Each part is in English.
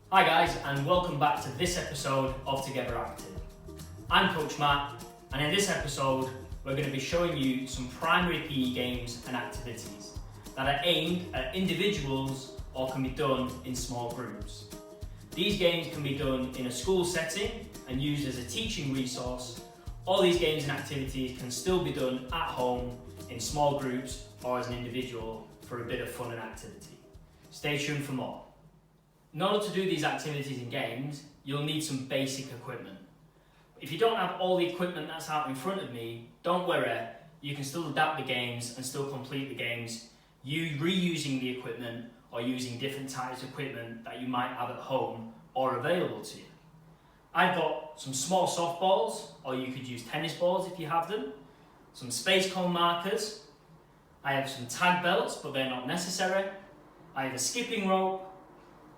Hi guys, and welcome back to this episode of Together Active. I'm Coach Matt, and in this episode we're going to be showing you some primary PE games and activities that are aimed at individuals or can be done in small groups. These games can be done in a school setting and used as a teaching resource. All these games and activities can still be done at home in small groups or as an individual for a bit of fun and activity. Stay tuned for more. In order to do these activities and games, you'll need some basic equipment. If you don't have all the equipment that's out in front of me, don't worry, you can still adapt the games and still complete the games, reusing the equipment or using different types of equipment that you might have at home or available to you. I've got some small softballs, or you could use tennis balls if you have them, some space cone markers, I have some tag belts but they're not necessary, I have a skipping rope,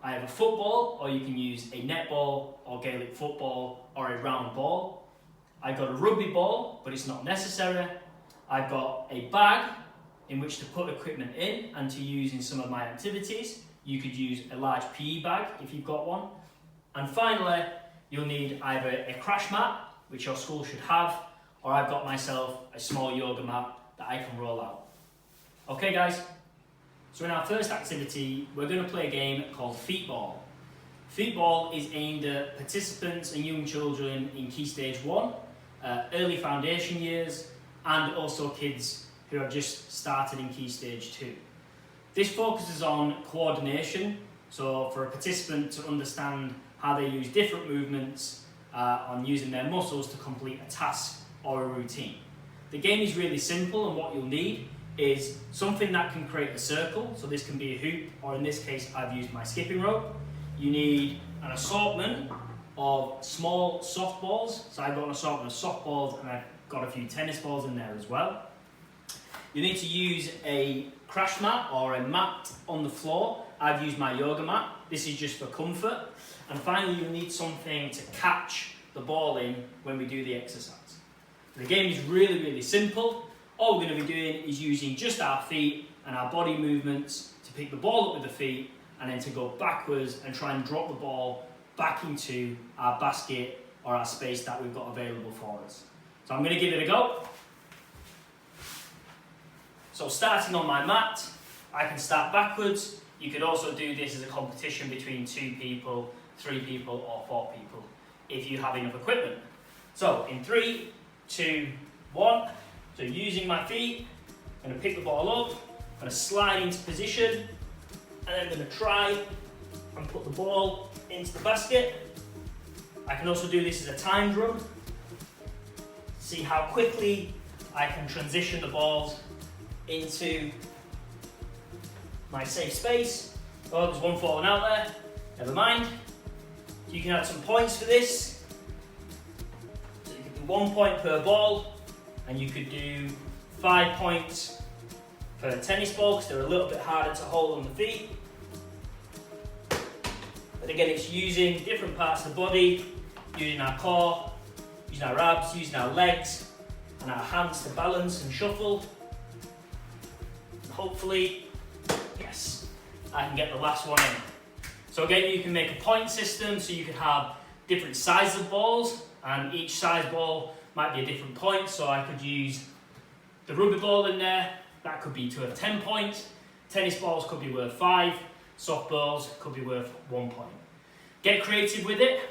I have a football, or you can use a netball or Gaelic football or a round ball. I've got a rugby ball, but it's not necessary. I've got a bag in which to put equipment in and to use in some of my activities. You could use a large PE bag if you've got one. And finally, you'll need either a crash mat, which your school should have, or I've got myself a small yoga mat that I can roll out. Okay guys? So in our first activity, we're going to play a game called Feetball. Feetball is aimed at participants and young children in Key Stage 1, early foundation years, and also kids who have just started in Key Stage 2. This focuses on coordination, so for a participant to understand how they use different movements on using their muscles to complete a task or a routine. The game is really simple, and what you'll need is something that can create a circle, so this can be a hoop, or in this case I've used my skipping rope. You need an assortment of small softballs, so I've got an assortment of softballs and I've got a few tennis balls in there as well. You need to use a crash mat or a mat on the floor. I've used my yoga mat, this is just for comfort. And finally you need something to catch the ball in when we do the exercise. The game is really simple. All we're going to be doing is using just our feet and our body movements to pick the ball up with the feet and then to go backwards and try and drop the ball back into our basket or our space that we've got available for us. So I'm going to give it a go. So starting on my mat, I can start backwards. You could also do this as a competition between 2 people, 3 people or 4 people if you have enough equipment. So in 3, 2, 1. So using my feet, I'm going to pick the ball up, I'm going to slide into position, and then I'm going to try and put the ball into the basket. I can also do this as a time drum, see how quickly I can transition the balls into my safe space. Oh, there's one falling out there, never mind. You can add some points for this. So you can do 1 point per ball. And you could do 5 points per tennis ball because they're a little bit harder to hold on the feet. But again, it's using different parts of the body, using our core, using our abs, using our legs, and our hands to balance and shuffle. And hopefully, yes, I can get the last one in. So again, you can make a point system, so you could have different sizes of balls, and each size ball might be a different point, so I could use the rugby ball in there, that could be worth 10 points, tennis balls could be worth 5, softballs could be worth 1 point. Get creative with it,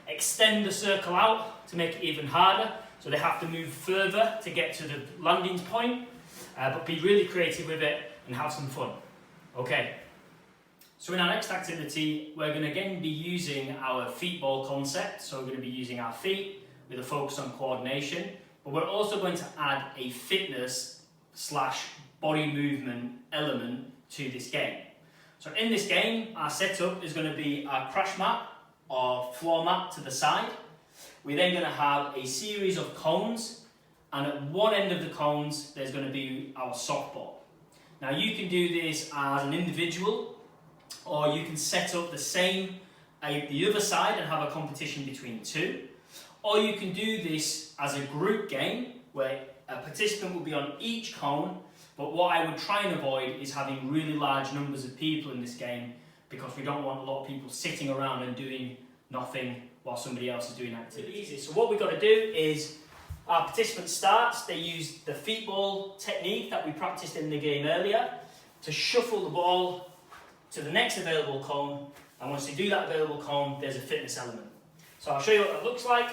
extend the circle out to make it even harder, so they have to move further to get to the landing point, but be really creative with it and have some fun. Okay, so in our next activity, we're going to again be using our Feetball concept, so we're going to be using our feet, with a focus on coordination, but we're also going to add a fitness/body movement element to this game. So in this game, our setup is going to be our crash mat or floor mat to the side. We're then going to have a series of cones, and at one end of the cones, there's going to be our softball. Now you can do this as an individual, or you can set up the same the other side and have a competition between 2. Or you can do this as a group game where a participant will be on each cone, but what I would try and avoid is having really large numbers of people in this game because we don't want a lot of people sitting around and doing nothing while somebody else is doing activity. Easy. So what we've got to do is, our participant starts, they use the Feetball technique that we practiced in the game earlier to shuffle the ball to the next available cone, and once they do that available cone, there's a fitness element. So I'll show you what that looks like.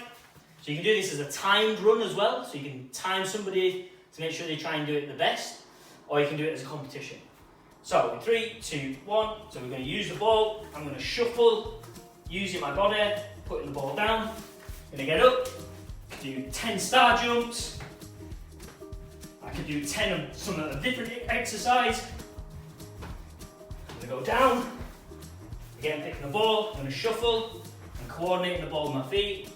So you can do this as a timed run as well, so you can time somebody to make sure they try and do it the best, or you can do it as a competition. So in 3, 2, 1, so we're going to use the ball, I'm going to shuffle, using my body, putting the ball down, I'm going to get up, do 10 star jumps, I could do 10 of some of a different exercise, I'm going to go down, again picking the ball, I'm going to shuffle and coordinating the ball with my feet,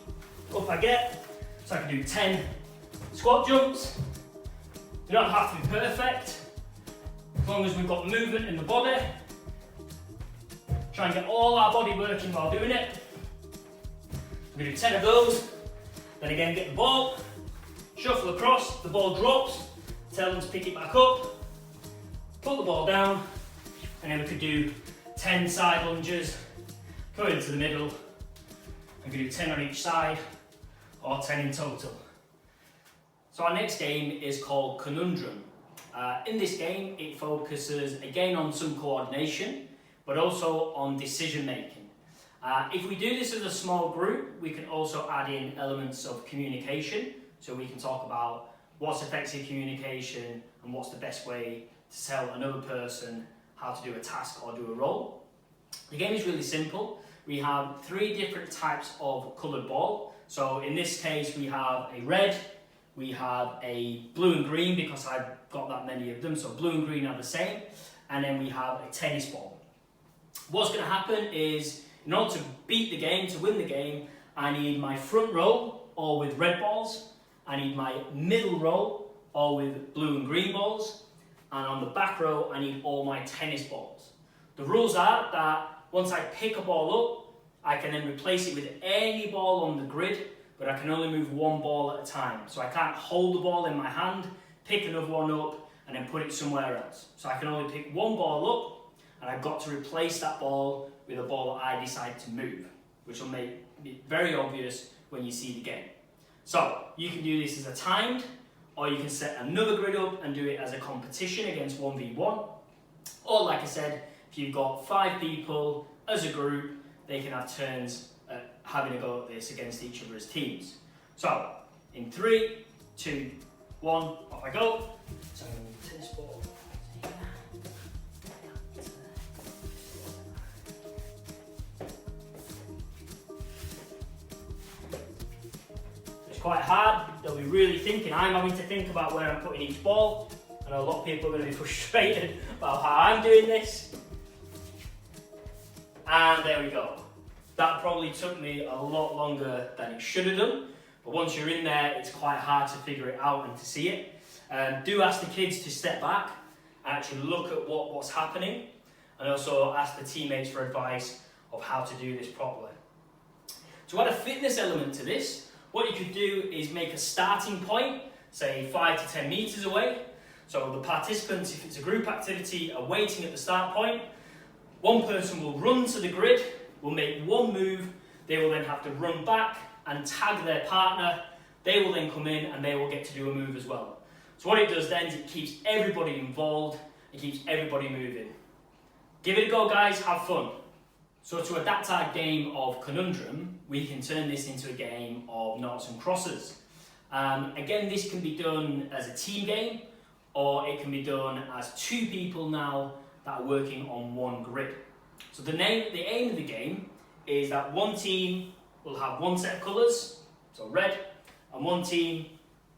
up I get, so I can do 10 squat jumps. You don't have to be perfect, as long as we've got movement in the body. Try and get all our body working while doing it. We're going to do 10 of those, then again get the ball, shuffle across, the ball drops, tell them to pick it back up, put the ball down, and then we could do 10 side lunges, go into the middle, and we could do 10 on each side, or 10 in total. So our next game is called Conundrum. In this game, it focuses again on some coordination, but also on decision making. If we do this as a small group, we can also add in elements of communication, so we can talk about what's effective communication and what's the best way to tell another person how to do a task or do a role. The game is really simple. We have 3 different types of coloured ball. So in this case, we have a red, we have a blue and green because I've got that many of them, so blue and green are the same, and then we have a tennis ball. What's going to happen is, in order to beat the game, to win the game, I need my front row all with red balls, I need my middle row all with blue and green balls, and on the back row I need all my tennis balls. The rules are that once I pick a ball up, I can then replace it with any ball on the grid, but I can only move one ball at a time. So I can't hold the ball in my hand, pick another one up, and then put it somewhere else. So I can only pick one ball up, and I've got to replace that ball with a ball that I decide to move, which will make it very obvious when you see the game. So you can do this as a timed, or you can set another grid up and do it as a competition against 1v1. Or like I said, if you've got 5 people as a group, they can have turns at having a go at this against each other as teams. So, in 3, 2, 1, off I go. So I'm going to tennis ball. It's quite hard. They'll be really thinking. I'm having to think about where I'm putting each ball. I know a lot of people are going to be frustrated about how I'm doing this. And there we go. That probably took me a lot longer than it should have done, but once you're in there, it's quite hard to figure it out and to see it. Do ask the kids to step back and actually look at what's happening, and also ask the teammates for advice of how to do this properly. To add a fitness element to this, what you could do is make a starting point, say 5 to 10 metres away. So the participants, if it's a group activity, are waiting at the start point. One person will run to the grid, will make one move, they will then have to run back and tag their partner, they will then come in and they will get to do a move as well. So what it does then is it keeps everybody involved, it keeps everybody moving. Give it a go guys, have fun. So to adapt our game of Conundrum, we can turn this into a game of noughts and crosses. Again, this can be done as a team game, or it can be done as 2 people now that are working on one grid. So the aim of the game is that one team will have one set of colours, so red, and one team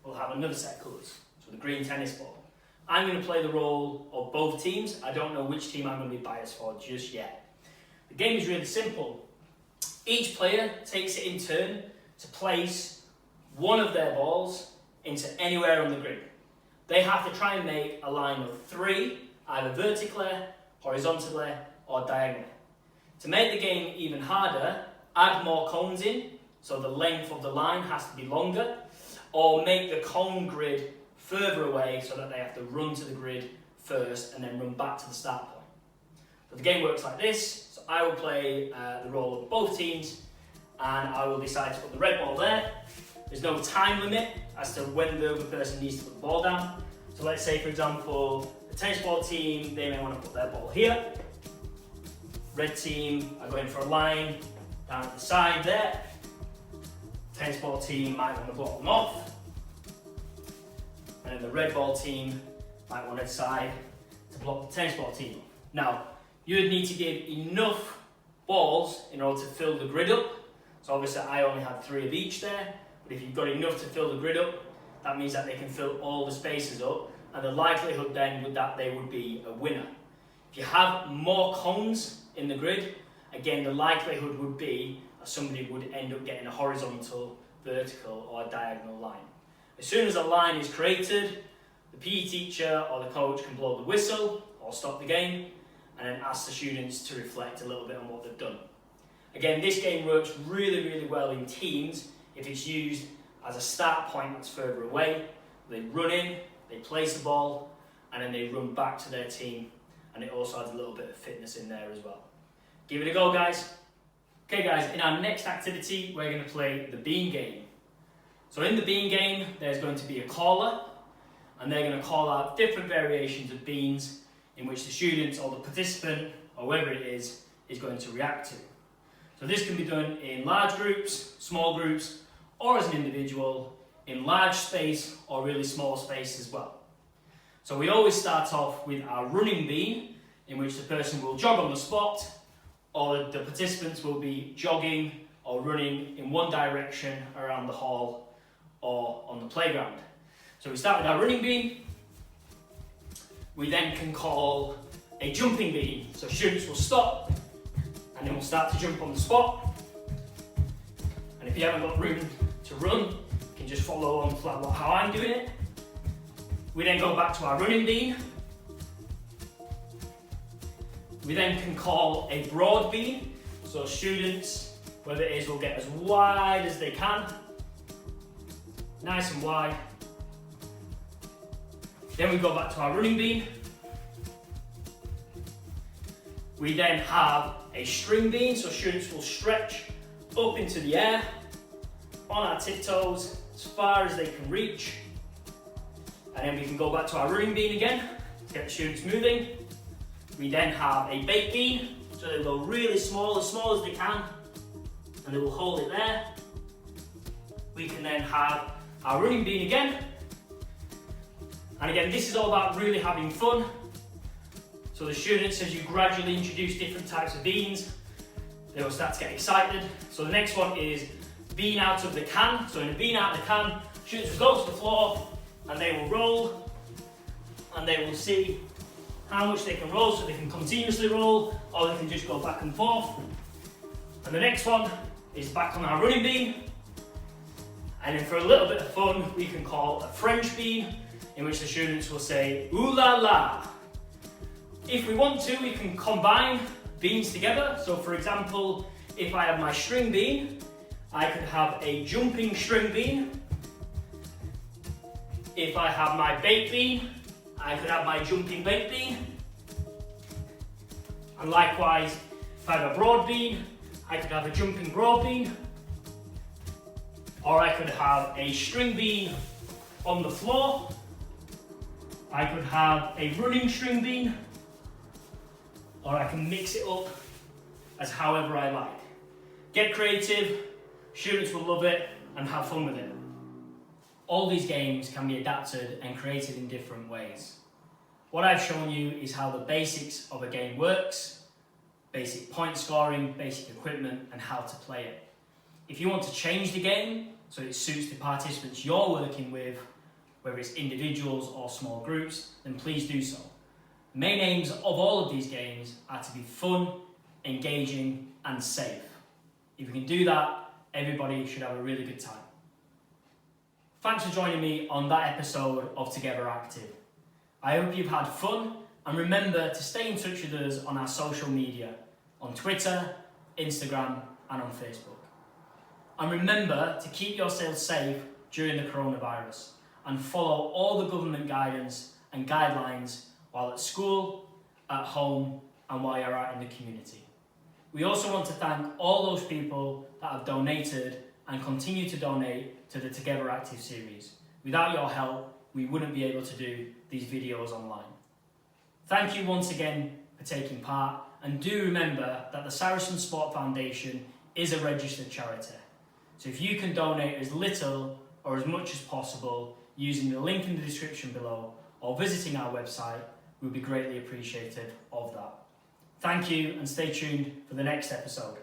will have another set of colours, so the green tennis ball. I'm going to play the role of both teams. I don't know which team I'm going to be biased for just yet. The game is really simple. Each player takes it in turn to place one of their balls into anywhere on the grid. They have to try and make a line of 3, either vertically, horizontally, or diagonally. To make the game even harder, add more cones in, so the length of the line has to be longer, or make the cone grid further away so that they have to run to the grid first and then run back to the start point. So the game works like this. So I will play the role of both teams, and I will decide to put the red ball there. There's no time limit as to when the other person needs to put the ball down. So let's say, for example, the tennis ball team, they may want to put their ball here. Red team are going for a line down at the side there. Tennis ball team might want to block them off. And then the red ball team might want to decide to block the tennis ball team off. Now, you would need to give enough balls in order to fill the grid up. So obviously I only had 3 of each there, but if you've got enough to fill the grid up, that means that they can fill all the spaces up, and the likelihood then would that they would be a winner. If you have more cones in the grid, again the likelihood would be that somebody would end up getting a horizontal, vertical or a diagonal line. As soon as a line is created, the PE teacher or the coach can blow the whistle or stop the game, and then ask the students to reflect a little bit on what they've done. Again, this game works really well in teams if it's used as a start point that's further away. They run in, they place the ball, and then they run back to their team, and it also adds a little bit of fitness in there as well. Give it a go, guys. Okay guys, in our next activity, we're going to play the bean game. So in the bean game, there's going to be a caller, and they're going to call out different variations of beans in which the students or the participant, or whoever it is going to react to. So this can be done in large groups, small groups, or as an individual, in large space or really small space as well. So we always start off with our running bean, in which the person will jog on the spot, or the participants will be jogging or running in one direction around the hall or on the playground. So we start with our running bean. We then can call a jumping bean. So students will stop and then we'll start to jump on the spot. And if you haven't got room to run, you can just follow on how I'm doing it. We then go back to our running bean. We then can call a broad bean. So students, whether it is, will get as wide as they can. Nice and wide. Then we go back to our running bean. We then have a string bean, so students will stretch up into the air on our tiptoes as far as they can reach. And then we can go back to our running bean again to get the students moving. We then have a baked bean, so they will go really small as they can, and they will hold it there. We can then have our running bean again. And again, this is all about really having fun. So the students, as you gradually introduce different types of beans, they will start to get excited. So the next one is bean out of the can. So in a bean out of the can, students will go to the floor and they will roll, and they will see how much they can roll, so they can continuously roll or they can just go back and forth. And the next one is back on our running bean. And then for a little bit of fun, we can call a French bean, in which the students will say, ooh la la. If we want to, we can combine beans together. So for example, if I have my string bean, I could have a jumping string bean. If I have my baked bean, I could have my jumping baked bean. And likewise, if I have a broad bean, I could have a jumping broad bean. Or I could have a string bean on the floor. I could have a running string bean. Or I can mix it up as however I like. Get creative, students will love it and have fun with it. All these games can be adapted and created in different ways. What I've shown you is how the basics of a game works, basic point scoring, basic equipment, and how to play it. If you want to change the game so it suits the participants you're working with, whether it's individuals or small groups, then please do so. The main aims of all of these games are to be fun, engaging, and safe. If we can do that, everybody should have a really good time. Thanks for joining me on that episode of Together Active. I hope you've had fun, and remember to stay in touch with us on our social media, on Twitter, Instagram, and on Facebook. And remember to keep yourselves safe during the coronavirus and follow all the government guidance and guidelines while at school, at home, and while you're out in the community. We also want to thank all those people that have donated and continue to donate to the Together Active series. Without your help, we wouldn't be able to do these videos online. Thank you once again for taking part, and do remember that the Saracens Sport Foundation is a registered charity. So if you can donate as little or as much as possible using the link in the description below or visiting our website, we'll be greatly appreciative of that. Thank you, and stay tuned for the next episode.